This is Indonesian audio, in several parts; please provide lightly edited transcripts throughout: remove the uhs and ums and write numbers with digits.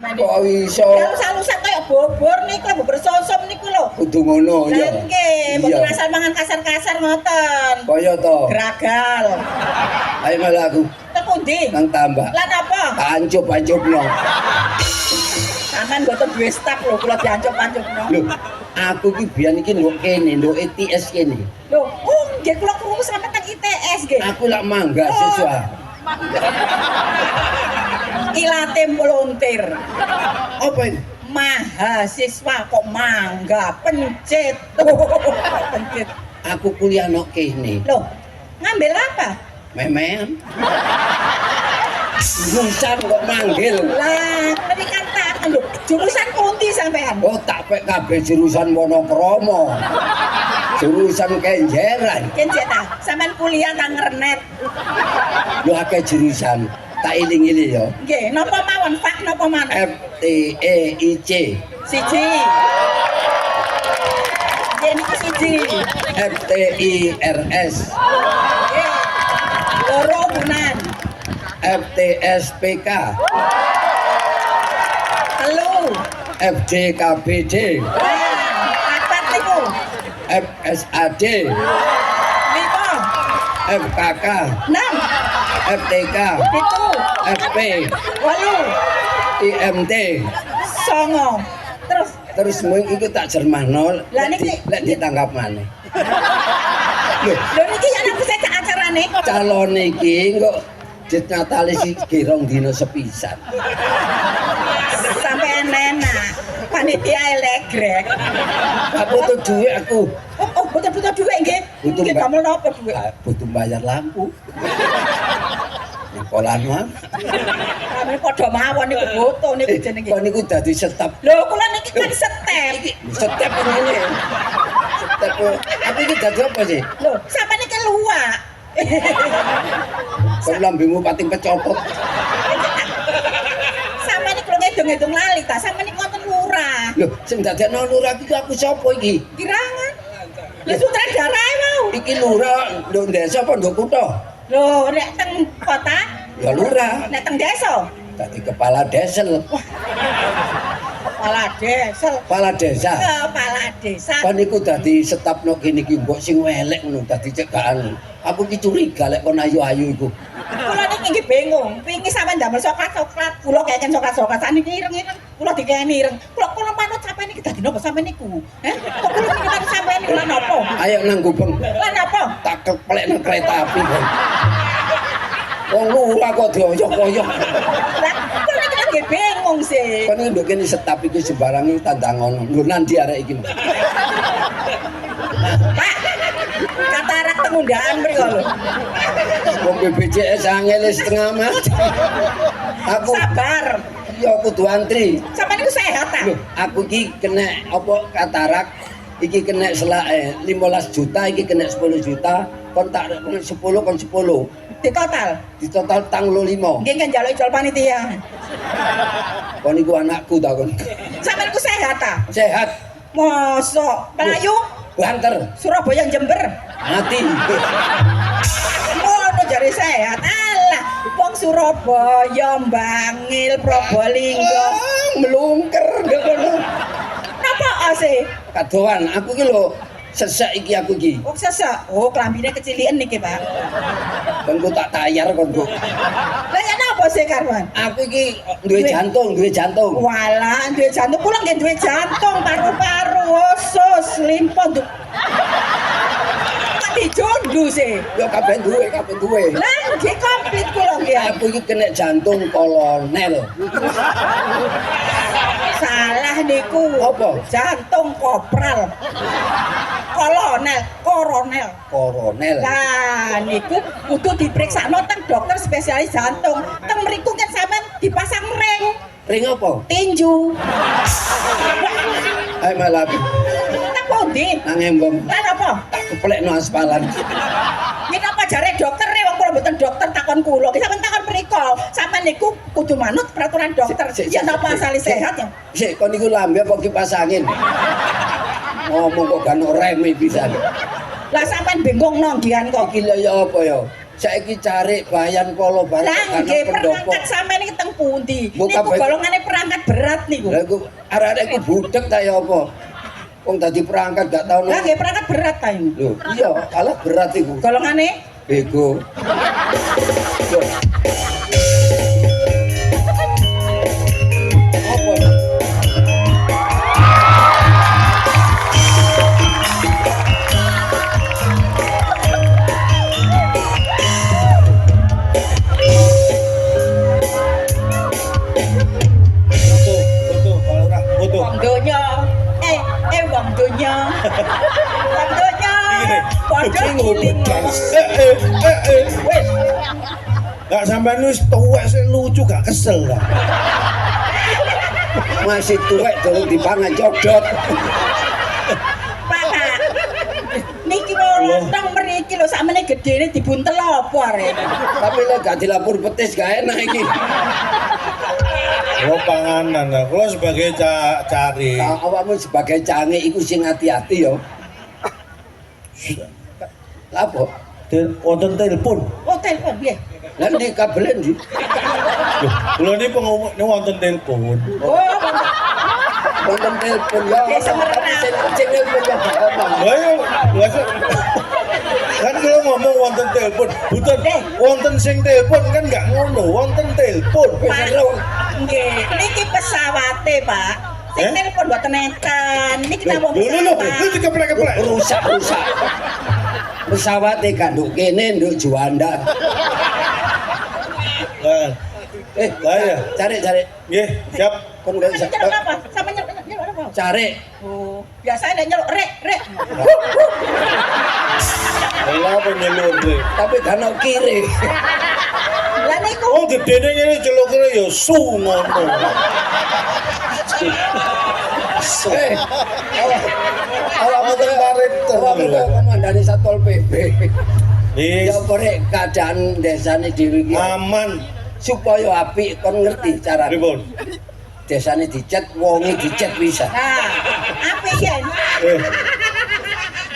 Kok iso? Lusa-lusa kaya bobor niku lho bersosom niku lho. Kudu ngono ya. Lah nggih, mboten asal mangan kasar-kasar ngoten. Kaya to. Gragal. Ayo malah aku Teng pundi? nang tambah. Lah napa? Ancup-ancupno. Sampeyan mboten duwe staf lho kula diancup-ancupno. Lho, aku ki biyen iki lho kene, lho ITS kene. Lho, nggih kula krungu sampe teng ITS nggih. Aku lak mangga siswa. Ilate volunteer. Apa ini? Mahasiswa kok mangga pencet. Pencet. Aku kuliah nok kene. Loh, ngambil apa? Memen. Jurusan kok manggil. Lah, tadi katakan lho, jurusan pundi sampean? Oh, tak pek kabeh jurusan Wonokromo. Jurusan Kenjeran. Kenjet ta, sampean kuliah nang Ngernet. Lho akeh jurusan. Tak iling-iling ya. Nggih, napa mawon Pak, napa mawon? FTEIC. Siji. Nggih niku siji. FTIRS. Nggih. Loro bunan. FTSPK. Telu. FJKBD. Papat niku. FSAD. Lima. FKK. 6. FTK. 7. FP. 8. IMT. 9. Terus mung iku tak jermahno. Lah niki lek ditanggap maneh. lho niki ana bisa acarane. Calon iki kok ditnatali si girong dina sepisan. Sampai enak. Panitia elegrek. Gak butuh duit aku. Oh, butuh duit nggih. Butuh Nggih kamu napa duit? Butuh bayar lampu. Nikolan mah. Kami padha mawon niku butuh niku jenenge. Kok niku dadi setep. Lho, kula niki kan step. Setep ngene. Setep. Aku iki dadi apa sih? Lho, sampe niki luwak. Kok lambemu pating kecopot. Sampe niku ngedung-ngedung lali ta, sampe niku wonten lurah. Lho, sing dadekno lurah iki aku sapa iki? Kirangan. Lho sutradara ae mau. Iki lurah nduk desa apa nduk kutha? Lho, nek teng kota, Ya lurah. nek teng desa. Dadi kepala desel. Kepala desa. Kepala desa. Kepala desa. Kan iku dadi setapno kene iki mbok sing welek ngono dadi cegahan. Aku ki curiga lek kon ayu-ayu iku. Kula niki nggih bingung. Wingi sampean ndamel coklat-coklat, kula keken coklat-coklat saniki ireng-ireng, kula dikeni ireng. Kula manut sampean niki dadi napa sampean niku? Kok kula niki sampean niku lan napa? Ayo nang gubeng. Lan napa? Tak keplek nang kereta api kon. Wong lurah kok dioyok-oyok. Lah, kula niki nggih bingung sih. Kon iki nduk kene setap iki sembarang iki tandang ngono. Lho nanti arek iki. Pak, katarak tengundaan mriko lho. Wong BPJS angel setengah mati. Aku Sabar. ya kudu antri. Sampean niku sehat ta? Lho, aku iki kena apa katarak iki kena 15 juta, iki kena 10 juta, kon tak 10 kon 10. Di total. Di total tang 5. Nggih kan njaluk ijol panitia. Kon iku anakku ta kon. Sampean niku sehat ta? Sehat, Mosok Melayu banter, Surabaya Jember. mati. Ngono jare sehat. Alah, wong Surabaya, Bangil, Probolinggo. Melungker ngono. Napa ase? Kadoan, aku iki lho sesek iki aku iki. Wong sesek. Oh, klambine kecilian niki, Pak. Kon ku tak tayar kon ku. Lah ya napa sih Karwan? Aku iki duwe jantung, duwe jantung. Walah, duwe jantung kula nggih duwe jantung, paru-paru, usus, limpa nduk. Kok dijondu sih? Ya kabeh duwe, kabeh duwe. Lah nggih komplit kula nggih. Aku iki kena jantung kolonel. Salah niku. Apa? Jantung kopral. Kolonel, koronel. Koronel. Lah niku kudu diperiksakno teng dokter spesialis jantung. Teng mriku kan sampean dipasang ring Ring apa? tinju. Ayo malah Nang pundi? nang embong. Lan apa? Tak keplekno aspalan. Yen apa jare dokter e wong kula mboten dokter takon kula. Ki sampean takon mriko. Sampean niku kudu manut peraturan dokter. Ya napa asale sehat ya? Sik kon niku lambe apa kipas angin? Ngomong kok gak ono reme pisan. Lah sampean bingung nonggian kok. Iki lho ya apa ya? Saiki cari bayan polo bareng Lah nggih perangkat sampean iki teng pundi? Niku golongane perangkat berat niku. Lah iku arek-arek iku budek ta ya apa? Wong dadi perangkat gak tau. Lah nggih perangkat berat ta ini. Lho, iya, alah berat iku. Golongane Bego. Loh. Apa? Foto, kalau ora foto. wong donya. Wong donya. Wong donya. Padha giling. Wes. Gak sampean wis tuwek sing lucu gak kesel gak? Masih tuwek durung dipangan codot. Pak. Niki lontong mriki lho sakmene gedene dibuntel apa arek. Tapi lek gak dilapur petis gak enak iki. Lo panganan lah, kalau sebagai cari. Awakmu sebagai cange iku sing hati-hati yo. Lapo? Wonten telepon. Oh telepon piye? Lah di kabelen di. Kalau ini pengumuman ini wonten telepon. Oh Wonten telepon ya. Ya, semerang. Tapi sing telepon ya gak omong. Lah ya, biasa. Kan kalau ngomong wonten telepon, bukan wonten sing telepon kan nggak ngono, wonten telepon. Wis seru. nggih, niki pesawate, Pak. Sing telepon mboten enten. Niki namung Lho, pesawat. dikeplek-keplek. Rusak. Pesawat kanduk kene nduk Juanda. Lah, lah ya. Cari. Nggih, siap. Kon gak bisa. Nyeluk apa? Sama nyeluk apa? Cari. Oh, biasanya nyeluk rek. Lah penyelur deh. Tapi kan kiri. Lah niku Oh, gedene ngene celokne ya su ngono. Awak mboten parit komandani Satpol PP. Wis Ya korek keadaan desane dhewe iki aman. supaya apik kon ngerti carane. Pripun? Desane dicet, wonge dicet bisa. nah, apik ya. Eh,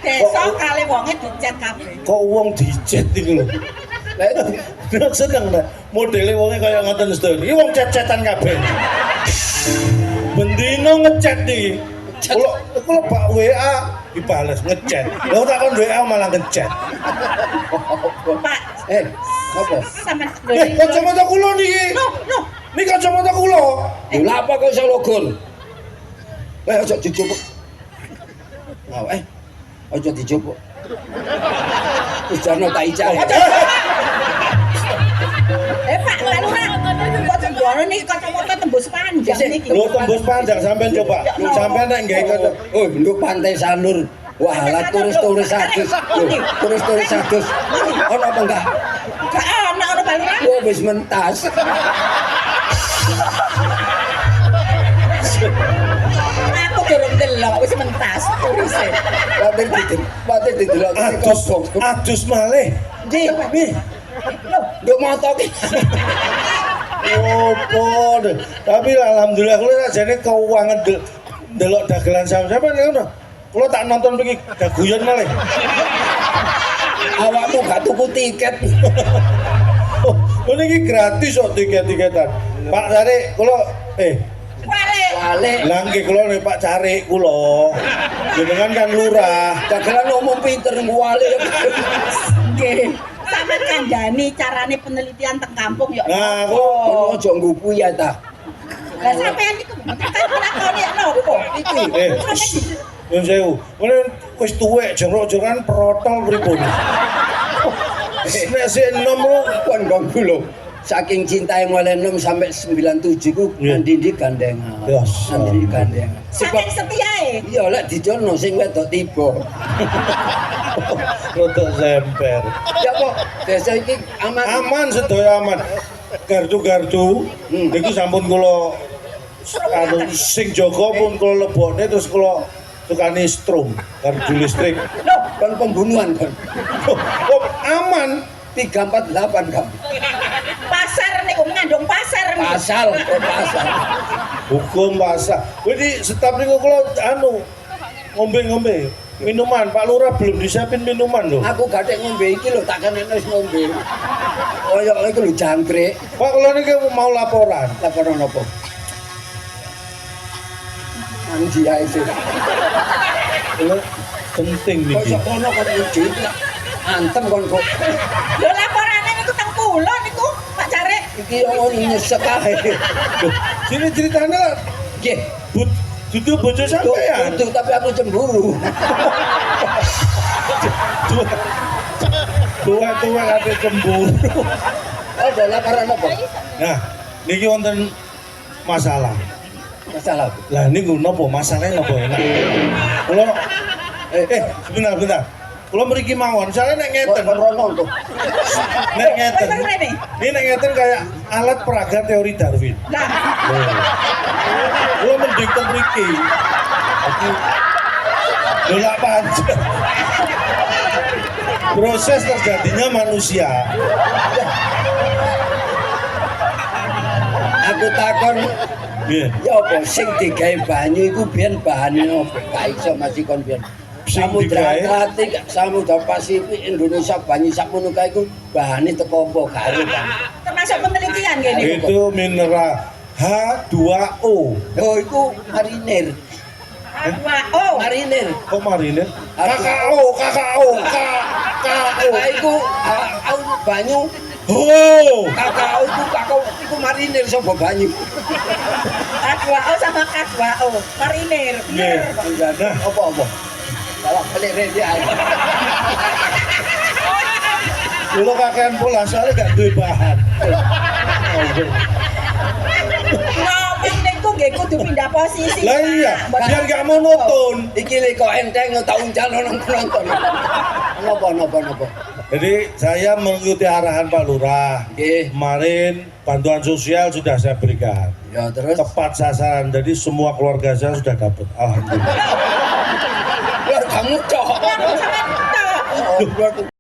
Desa kali wonge dicet kabeh. kok wong dicet iki lho. Lah itu Nek seneng nek modele wonge kaya ngoten sedaya. Iki wong cet-cetan kabeh. Bendino ngecet iki. Kalau Pak WA dibales ngecet. Lah tak kon WA malah ngecet. Pak, apa? sampean Kacamata kula niki. Loh, Niki kacamata kula. Lha apa kok iso logol? Aja dijupuk. Aja dijupuk. Wis jarno tak ijak. Pak, Lurah. Kok jembone niki kacamata tembus panjang niki. Lho tembus panjang sampean coba. Sampean nek nggae kacamata. Oh, nduk Pantai Sanur. Wah, lah turis-turis adus. Turis-turis adus. Ono apa enggak? Gak ana ono Pak Lurah. Oh, wis mentas. Aku durung delok wis mentas turise. Batir didelok Adus malih. Ndi? Loh, Nduk moto ki. Opo. Tapi alhamdulillah kula sajane keuangan delok dagelan sampean ngono. Kula tak nonton iki daguyon malih. Awakmu gak tuku tiket. Oh, niki gratis kok tiket-tiketan. Pak Cari kula balik. Wale. Lah nggih kula nek Pak Cari kula. Jenengan kan lurah. Dagelan ngomong pinter wale. Nggih. Sampe kandhani carane penelitian teng kampung ya. Nah, Oh, aja nggupu ya ta. Lah sampean iku kan lakone nopo? Iki. Nyun sewu. Kene wis tuwek jorok-jorokan protol pripun. Nek sik enom Kon ganggu lho. Saking cinta yang mulai 6 sampai 97 ku Andindi gandengan. Yes. Andindi gandengan. Saking Sebab setiae. iya lek dijono sing wedok tiba. rodok semper. Ya kok desa iki aman. Aman sedaya aman. Gardu-gardu niku sampun kula anu sing jaga pun kula lebokne terus kula tukani strum gardu listrik. Loh, kon pembunuhan kon. Oh, aman 348 kamu. Pasar niku ngandung pasar niku. Pasal, pasal. hukum pasar. Jadi setap niku kula anu ngombe-ngombe Minuman, Pak Lurah belum disiapin minuman loh. Aku gadek ngombe iki lho, tak kenekno wis ngombe. Kaya iki lho jangkrik. Pak, kalau ini mau laporan. Laporan apa? Anji ae sih. Kalau penting nih. Kok sok ono kok lucu. Antem kon kok. Lho laporane niku teng kula niku, Pak Jarek. Iki ono nyesek ae. Sini ceritanya lah. Nggih. Dudu bojo sampean. Tuh, tapi aku cemburu. Tua-tua kate cemburu. Ada laporan apa? Nah, niki wonten masalah. Masalah. Lah niku napa masalahnya napa enak. Kula sebentar. Kula mriki mawon, soalnya nek ngeten. Rono tuh. Nek ngeten. Wes rene. Ini nek ngeten kayak alat peraga teori Darwin. Lah, Kula mending teng mriki. Iki dolak pancet. Proses terjadinya manusia. Aku takon Nggih. ya apa sing digawe banyu iku biyen bahane apa? Gak iso masih kon biyen. Sing Samudra digawe? Atlantik, Samudra Pasifik, Indonesia banyu sakmono kae iku bahane teko apa gak ero kan. termasuk penelitian gini. Itu mineral H2O. Oh iku marinir. Oh, Marinir. Kok mariner? Kakao. Kakao. Ah iku banyu Oh. kakao iku marinir sapa banyu. K2O sama K2O, marinir. Nggih. Nah, apa-apa. Salah balik ready ae. Kula kakean pola soalnya gak duwe bahan. Ngomong niku nggih kudu pindah posisi. Lah iya, biar gak monoton. Iki lek kok enteng tak uncal nang penonton. Napa. Jadi saya mengikuti arahan Pak Lurah. Nggih. Kemarin bantuan sosial sudah saya berikan. Ya terus Tepat sasaran, jadi semua keluarga saya sudah dapat. Alhamdulillah. keluar kamu cok. Ngomong sama kita. Oh, keluar tuh.